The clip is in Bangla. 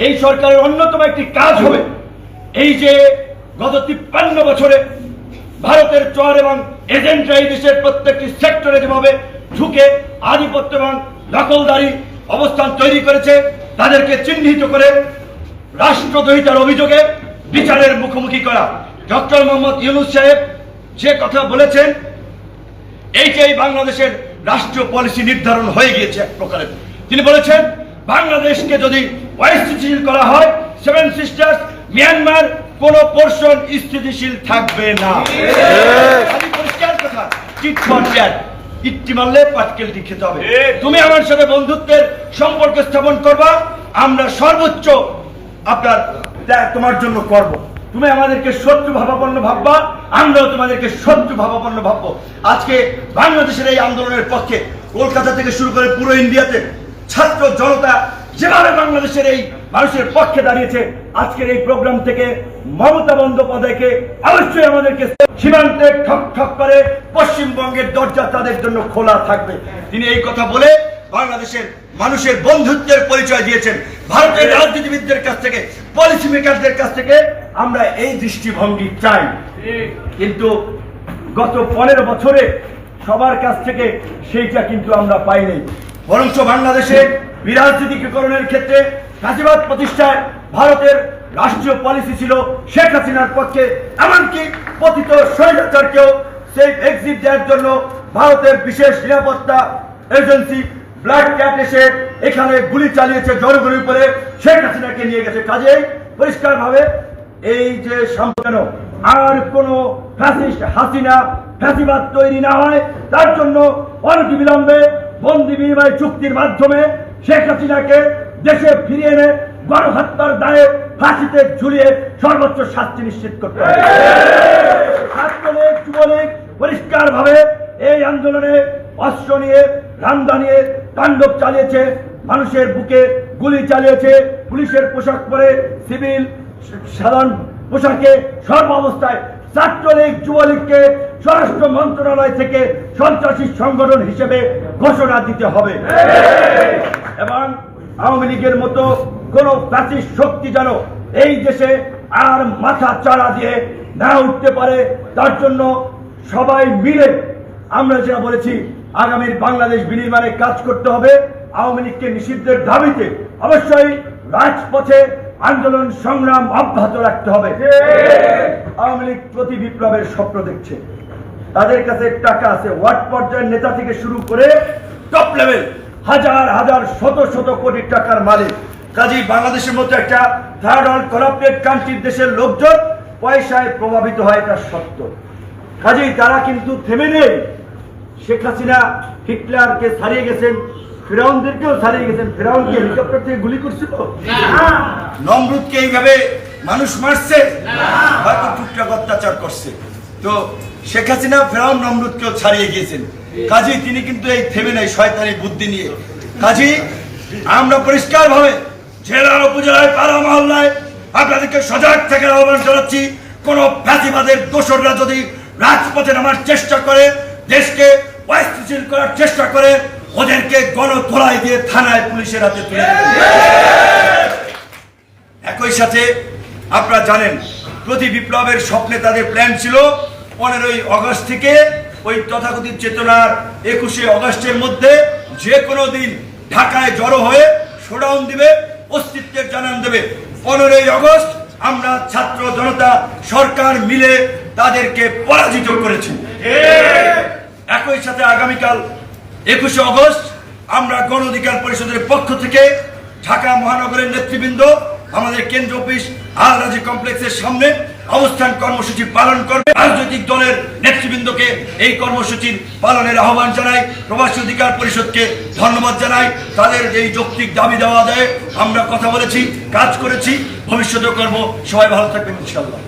এই সরকারের অন্যতম একটি কাজ হবে এই যে গত 53 বছরে ভারতের চর এবং এজেন্টরা এই দেশের প্রত্যেকটি সেক্টরে যেভাবে ঢুকে আধিপত্য এবং দখলদারি অবস্থান তৈরি করেছে তাদেরকে চিহ্নিত করে রাষ্ট্রদ্রোহিতার অভিযোগে বিচারের মুখোমুখি করা। ডক্টর মোহাম্মদ ইউনূস সাহেব যে কথা বলেছেন এইটাই বাংলাদেশের রাষ্ট্রীয় পলিসি নির্ধারণ হয়ে গিয়েছে এক প্রকারের। তিনি বলেছেন বাংলাদেশকে যদি অস্থিতিশীল করা হয় সেভেন সিস্টার্স মিয়ানমার কোন পোর্শন স্থিতিশীল থাকবে না। পরিষ্কার কথা, টিট ফর ট্যাট, ইট্টি মারলে পাটকেলটি খেতে হবে। তুমি আমার সাথে বন্ধুত্বের সম্পর্ক স্থাপন করবা, আমরা সর্বোচ্চ আপনার তোমার জন্য করব। তুমি আমাদেরকে শত্রু ভাবাপন্ন ভাববা, আমরাও তোমাদেরকে শত্রু ভাবাপন্ন ভাববো। আজকে বাংলাদেশের এই আন্দোলনের পক্ষে কলকাতা থেকে শুরু করে পুরো ইন্ডিয়াতে ছাত্র জনতা যেভাবে বাংলাদেশের এই মানুষের পক্ষে দাঁড়িয়েছে, আজকের এই প্রোগ্রাম থেকে মমতা বন্দ্যোপাধ্যায়কে অবশ্যই আমাদেরকে সীমান্তে ঠক ঠক করে পশ্চিমবঙ্গের দরজা তাদের জন্য খোলা থাকবে। তিনি এই কথা বলে বাংলাদেশের মানুষের বন্ধুত্বের পরিচয় দিয়েছেন। ভারতের রাজনীতিবিদদের কাছ থেকে, পলিসি মেকারদের কাছ থেকে আমরা এই দৃষ্টিভঙ্গি চাই, কিন্তু গত 15 বছরে সবার কাছ থেকে সেইটা কিন্তু আমরা পাইনি। বরঞ্চ বাংলাদেশে বিরাজনীতিকরণের ক্ষেত্রে ফ্যাসিবাদ প্রতিষ্ঠায় ভারতের রাষ্ট্রীয় পলিসি ছিল শেখ হাসিনার পক্ষে, এমনকি পতিত স্বৈরাচারকেও সেই এক্সিট দেওয়ার জন্য ভারতের বিশেষ নিরাপত্তা এজেন্সি ব্ল্যাক ক্যাট এসে এখানে গুলি চালিয়েছে জনগণের উপরে, শেখ হাসিনাকে নিয়ে গেছে। কাজেই পরিষ্কার ভাবে এই যে সম্পূর্ণ আর কোন ফ্যাসিস্ট হাসিনা ফ্যাসিবাদ তৈরি না হয় তার জন্য অনতিবিলম্বে বন্দি বিনিময় চুক্তির মাধ্যমে শেখ হাসিনাকে দেশে ফিরিয়ে এনে গণহত্যার দায়ে ফাঁসিতে ঝুলিয়ে সর্বোচ্চ শাস্তি নিশ্চিত করতে হবে। ছাত্রলীগ যুবলীগ পরিষ্কার ভাবে এই আন্দোলনে অস্ত্র নিয়ে রামদা নিয়ে তাণ্ডব চালিয়েছে, মানুষের বুকে গুলি চালিয়েছে, পুলিশের পোশাক পরে সিভিল সাধারণ পোশাকে সর্বাবস্থায় ছাত্রলীগ যুবলীগকে স্বরাষ্ট্র মন্ত্রণালয় থেকে সন্ত্রাসী সংগঠন হিসেবে ঘোষণা দিতে হবে এবং আওয়ামী লীগের মতো কোন ফ্যাসিস্ট শক্তি যেন এই দেশে আর মাথা চাড়া দিয়ে না উঠতে পারে, তার জন্য সবাই মিলে আমরা যেটা বলেছি আগামীর বাংলাদেশ বিনির্মাণে কাজ করতে হবে। আওয়ামী লীগকে নিষিদ্ধের দাবিতে অবশ্যই রাজপথে আন্দোলন সংগ্রাম অব্যাহত রাখতে হবে। আওয়ামী লীগ প্রতি বিপ্লবের স্বপ্ন দেখছে, তাদের কাছে টাকা আছে, ওয়ার্ড পর্যায়ের নেতা থেকে শুরু করে টপ লেভেল হাজার হাজার শত শত কোটি টাকার মালিক। কাজেই বাংলাদেশের মতো একটা থার্ড ওয়ার্ল্ড করাপ্টেড কান্ট্রির দেশের লোকজন পয়সায় প্রভাবিত হয়, এটা সত্য। কাজেই তারা কিন্তু থেমে নেই। শেখ হাসিনা হিটলারকে ছাড়িয়ে গেছেন, ফিরাউনদেরকেও ছাড়িয়ে গেছেন। ফিরাউনকে হেলিকপ্টার থেকে গুলি করছিল, নমরুদকে এইভাবে মানুষ মারছে, হয়তো টুকটাক অত্যাচার করছে। তো শেখ হাসিনা ফিরাউন নমরুদকেও ছাড়িয়ে গিয়েছেন। কাজেই তিনি কিন্তু এই থেমে নাই শয়তানি বুদ্ধি নিয়ে। কাজেই আমরা পরিষ্কার ভাবে জেলা উপজেলায় পাড়া মহল্লায় আপনাদেরকে সজাগ থাকার আহ্বান জানাচ্ছি। কোন ফ্যাসিবাদের দোসররা যদি রাজপথে নামার চেষ্টা করে, দেশকে অস্থিতিশীল করার চেষ্টা করে, ওদেরকে গণধোলাই দিয়ে থানায় পুলিশের হাতে তুলে দেবে। একই সাথে আপনারা জানেন প্রতি বিপ্লবের স্বপ্নে তাদের প্ল্যান ছিল 15ই আগস্ট থেকে ওই তথাকথিত চেতনার 21শে আগস্টের মধ্যে যে কোনো দিন ঢাকায় জড়ো হয়ে শোডাউন দিবে, অস্তিত্বের জানান দেবে। 15ই আগস্ট আমরা ছাত্র জনতা সরকার মিলে তাদেরকে পরাজিত করেছি। একই সাথে আগামীকাল 21শে আগস্ট আমরা গণ অধিকার পরিষদের পক্ষ থেকে ঢাকা মহানগরের নেতৃবৃন্দ আমাদের কেন্দ্র অফিস আল রাজি কমপ্লেক্সের সামনে অবস্থান কর্মসূচি পালন করবে। রাজনৈতিক দলের নেতৃবৃন্দকে এই কর্মসূচির পালনের আহ্বান জানাই, প্রবাসী অধিকার পরিষদকে ধন্যবাদ জানাই। তাদের এই যৌক্তিক দাবি দেওয়া দেয় আমরা কথা বলেছি, কাজ করেছি, ভবিষ্যতেও করব। সবাই ভালো থাকবেন ইনশাআল্লাহ।